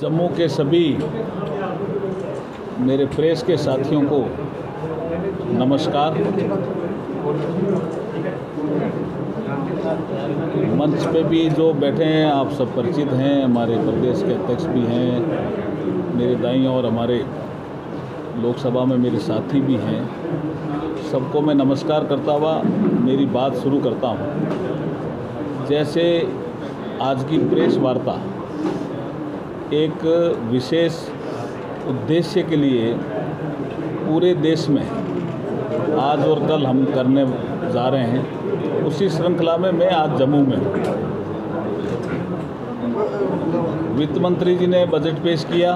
जम्मू के सभी मेरे प्रेस के साथियों को नमस्कार। मंच पे भी जो बैठे हैं आप सब परिचित हैं, हमारे प्रदेश के अध्यक्ष भी हैं, मेरे दाईं ओर हमारे लोकसभा में मेरे साथी भी हैं। सबको मैं नमस्कार करता हुआ मेरी बात शुरू करता हूँ। जैसे आज की प्रेस वार्ता एक विशेष उद्देश्य के लिए पूरे देश में आज और कल हम करने जा रहे हैं, उसी श्रृंखला में मैं आज जम्मू में हूँ। वित्त मंत्री जी ने बजट पेश किया।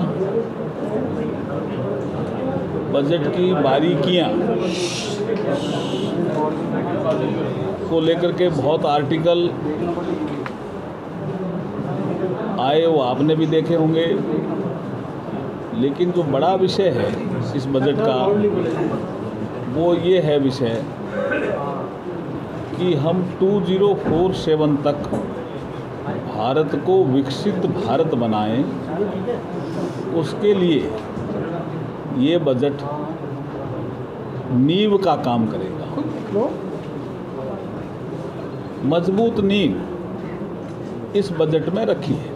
बजट की बारीकियां को लेकर के बहुत आर्टिकल आए, वो आपने भी देखे होंगे। लेकिन जो बड़ा विषय है इस बजट का वो ये है विषय कि हम 2047 तक भारत को विकसित भारत बनाएं। उसके लिए ये बजट नींव का काम करेगा। मजबूत नींव इस बजट में रखी है।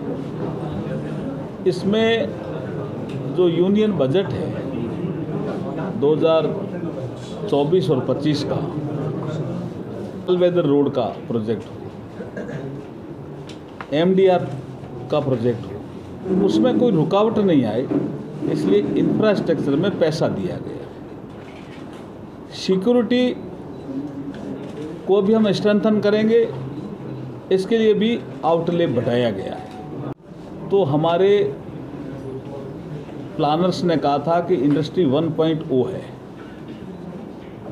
इसमें जो यूनियन बजट है 2024 और 25 का वेदर रोड का प्रोजेक्ट हो, MDR का प्रोजेक्ट हो, उसमें कोई रुकावट नहीं आए, इसलिए इंफ्रास्ट्रक्चर में पैसा दिया गया। सिक्योरिटी को भी हम स्ट्रेंथन करेंगे, इसके लिए भी आउटले बढ़ाया गया है। तो हमारे प्लानर्स ने कहा था कि इंडस्ट्री 1.0 है।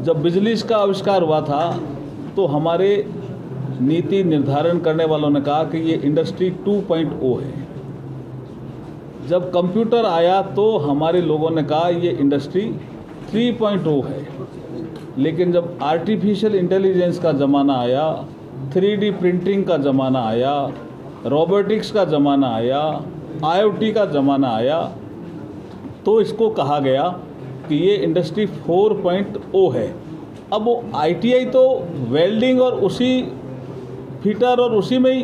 जब बिजली का आविष्कार हुआ था तो हमारे नीति निर्धारण करने वालों ने कहा कि ये इंडस्ट्री 2.0 है। जब कंप्यूटर आया तो हमारे लोगों ने कहा ये इंडस्ट्री 3.0 है। लेकिन जब आर्टिफिशियल इंटेलिजेंस का ज़माना आया, 3D प्रिंटिंग का ज़माना आया, रोबोटिक्स का ज़माना आया, IoT का ज़माना आया, तो इसको कहा गया कि ये इंडस्ट्री 4.0 है। अब वो ITI तो वेल्डिंग और उसी फिटर और उसी में ही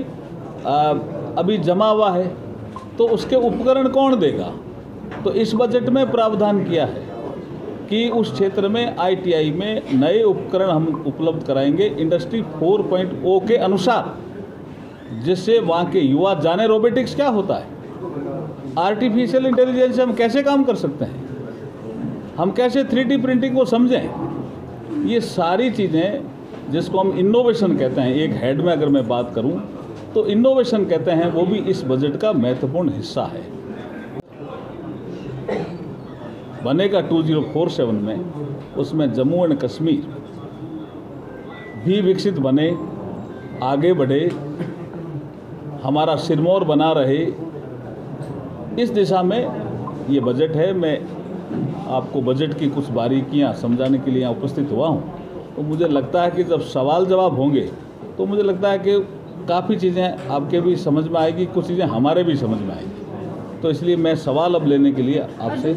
अभी जमा हुआ है, तो उसके उपकरण कौन देगा? तो इस बजट में प्रावधान किया है कि उस क्षेत्र में ITI में नए उपकरण हम उपलब्ध कराएंगे इंडस्ट्री 4.0 के अनुसार, जिससे वहाँ के युवा जाने रोबोटिक्स क्या होता है, आर्टिफिशियल इंटेलिजेंस से हम कैसे काम कर सकते हैं, हम कैसे 3D प्रिंटिंग को समझें। ये सारी चीज़ें जिसको हम इनोवेशन कहते हैं, एक हेड में अगर मैं बात करूं तो इनोवेशन कहते हैं, वो भी इस बजट का महत्वपूर्ण हिस्सा है। बनेगा 2047 में, उसमें जम्मू एंड कश्मीर भी विकसित बने, आगे बढ़े, हमारा सिरमौर बना रहे, इस दिशा में ये बजट है। मैं आपको बजट की कुछ बारीकियां समझाने के लिए यहाँ उपस्थित हुआ हूँ। तो मुझे लगता है कि जब सवाल जवाब होंगे तो मुझे लगता है कि काफ़ी चीज़ें आपके भी समझ में आएगी, कुछ चीज़ें हमारे भी समझ में आएगी। तो इसलिए मैं सवाल अब लेने के लिए आपसे